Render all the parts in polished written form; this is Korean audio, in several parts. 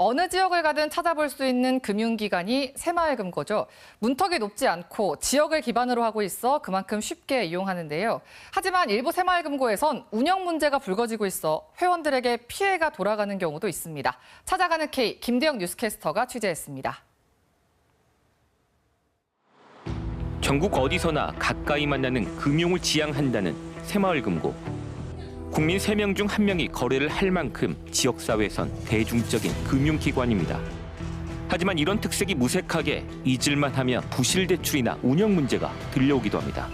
어느 지역을 가든 찾아볼 수 있는 금융기관이 새마을금고죠. 문턱이 높지 않고 지역을 기반으로 하고 있어 그만큼 쉽게 이용하는데요. 하지만 일부 새마을금고에선 운영 문제가 불거지고 있어 회원들에게 피해가 돌아가는 경우도 있습니다. 찾아가는 K, 김대영 뉴스캐스터가 취재했습니다. 전국 어디서나 가까이 만나는 금융을 지향한다는 새마을금고. 국민 3명 중 1명이 거래를 할 만큼 지역사회에선 대중적인 금융기관입니다. 하지만 이런 특색이 무색하게 잊을만 하면 부실대출이나 운영 문제가 들려오기도 합니다.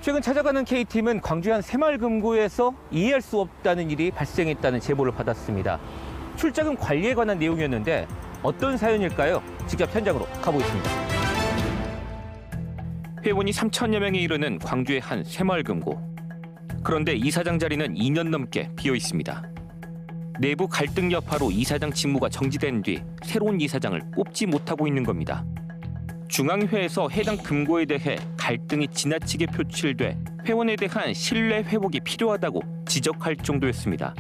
최근 찾아가는 K팀은 광주의 한 새마을금고에서 이해할 수 없다는 일이 발생했다는 제보를 받았습니다. 출자금 관리에 관한 내용이었는데 어떤 사연일까요? 직접 현장으로 가보겠습니다. 회원이 3천여 명에 이르는 광주의 한 새마을금고. 그런데 이사장 자리는 2년 넘게 비어 있습니다. 내부 갈등 여파로 이사장 직무가 정지된 뒤 새로운 이사장을 뽑지 못하고 있는 겁니다. 중앙회에서 해당 금고에 대해 갈등이 지나치게 표출돼 회원에 대한 신뢰 회복이 필요하다고 지적할 정도였습니다.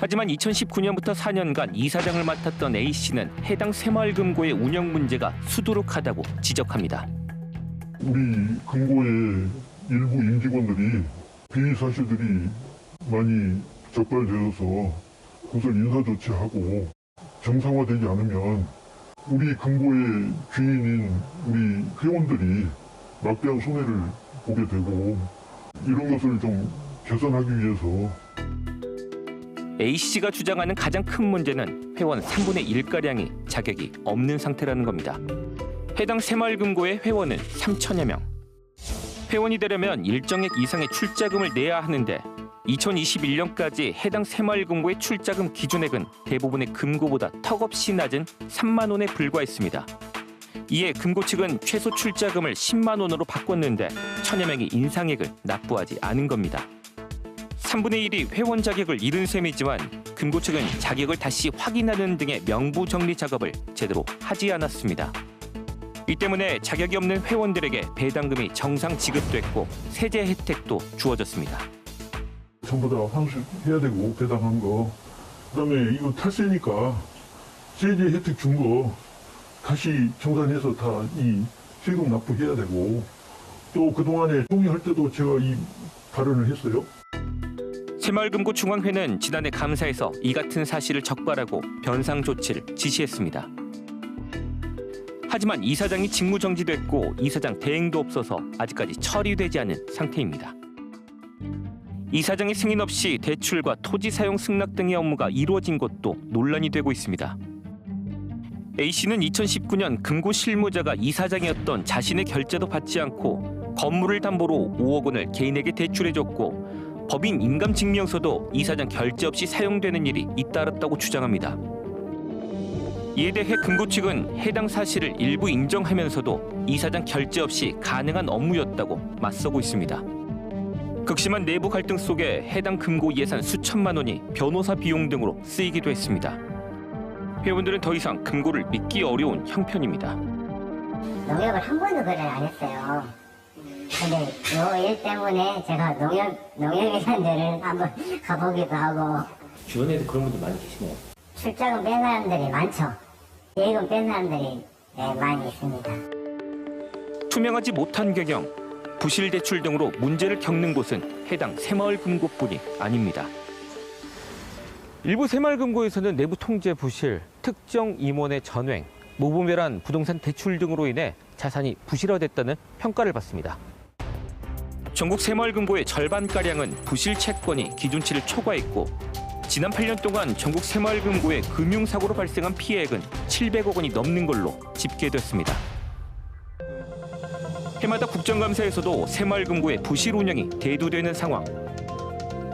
하지만 2019년부터 4년간 이사장을 맡았던 A씨는 해당 새마을금고의 운영 문제가 수두룩하다고 지적합니다. 우리 금고의 일부 임직원들이 비리 사실들이 많이 적발되어서 그것을 인사 조치하고 정상화되지 않으면 우리 금고의 주인인 우리 회원들이 막대한 손해를 보게 되고 이런 것을 좀 개선하기 위해서 A씨가 주장하는 가장 큰 문제는 회원 3분의 1가량이 자격이 없는 상태라는 겁니다. 해당 새마을금고의 회원은 3천여 명. 회원이 되려면 일정액 이상의 출자금을 내야 하는데 2021년까지 해당 새마을금고의 출자금 기준액은 대부분의 금고보다 턱없이 낮은 3만 원에 불과했습니다. 이에 금고 측은 최소 출자금을 10만 원으로 바꿨는데 천여 명이 인상액을 납부하지 않은 겁니다. 3분의 1이 회원 자격을 잃은 셈이지만 금고 측은 자격을 다시 확인하는 등의 명부 정리 작업을 제대로 하지 않았습니다. 이 때문에 자격이 없는 회원들에게 배당금이 정상 지급됐고 세제 혜택도 주어졌습니다. 전부 다 환수해야 되고 배당한 거, 그다음에 이거 탈세니까 세제 혜택 준 거 다시 정산해서 다 이 세금 납부해야 되고 또 그동안에 총리할 때도 제가 이 발언을 했어요. 새마을금고 중앙회는 지난해 감사에서 이 같은 사실을 적발하고 변상 조치를 지시했습니다. 하지만 이사장이 직무 정지됐고 이사장 대행도 없어서 아직까지 처리되지 않은 상태입니다. 이사장의 승인 없이 대출과 토지 사용 승낙 등의 업무가 이루어진 것도 논란이 되고 있습니다. A씨는 2019년 금고 실무자가 이사장이었던 자신의 결제도 받지 않고 건물을 담보로 5억 원을 개인에게 대출해줬고 법인 인감증명서도 이사장 결제 없이 사용되는 일이 잇따랐다고 주장합니다. 이에 대해 금고 측은 해당 사실을 일부 인정하면서도 이사장 결제 없이 가능한 업무였다고 맞서고 있습니다. 극심한 내부 갈등 속에 해당 금고 예산 수천만 원이 변호사 비용 등으로 쓰이기도 했습니다. 회원들은 더 이상 금고를 믿기 어려운 형편입니다. 농협을 한 번도 거래를 안 했어요. 근데 이 일 때문에 제가 농협이라는 데를 한번 가보기도 하고. 주변에도 그런 분들 많이 계시네요. 출자금 뺀 사람들이 많죠. 예금 뺀 사람들이 많이 있습니다. 투명하지 못한 경영, 부실 대출 등으로 문제를 겪는 곳은 해당 새마을금고뿐이 아닙니다. 일부 새마을금고에서는 내부 통제 부실, 특정 임원의 전횡, 무분별한 부동산 대출 등으로 인해 자산이 부실화됐다는 평가를 받습니다. 전국 새마을금고의 절반가량은 부실 채권이 기준치를 초과했고 지난 8년 동안 전국 새마을금고의 금융사고로 발생한 피해액은 700억 원이 넘는 걸로 집계됐습니다. 해마다 국정감사에서도 새마을금고의 부실 운영이 대두되는 상황.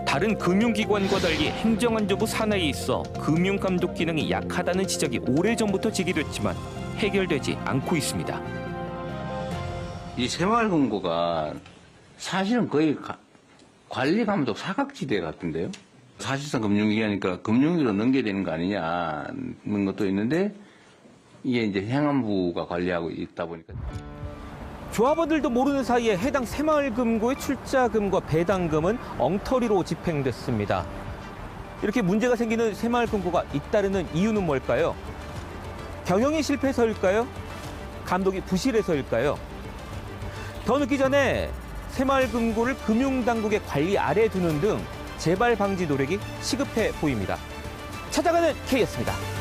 다른 금융기관과 달리 행정안전부 산하에 있어 금융감독 기능이 약하다는 지적이 오래전부터 제기됐지만 해결되지 않고 있습니다. 이 새마을금고가 사실은 거의 관리감독 사각지대 같은데요. 사실상 금융기관이니까 금융위로 넘겨야 되는 거 아니냐는 것도 있는데 이게 이제 행안부가 관리하고 있다 보니까. 조합원들도 모르는 사이에 해당 새마을금고의 출자금과 배당금은 엉터리로 집행됐습니다. 이렇게 문제가 생기는 새마을금고가 잇따르는 이유는 뭘까요? 경영이 실패해서일까요? 감독이 부실해서일까요? 더 늦기 전에 새마을금고를 금융당국의 관리 아래에 두는 등 재발 방지 노력이 시급해 보입니다. 찾아가는 K였습니다.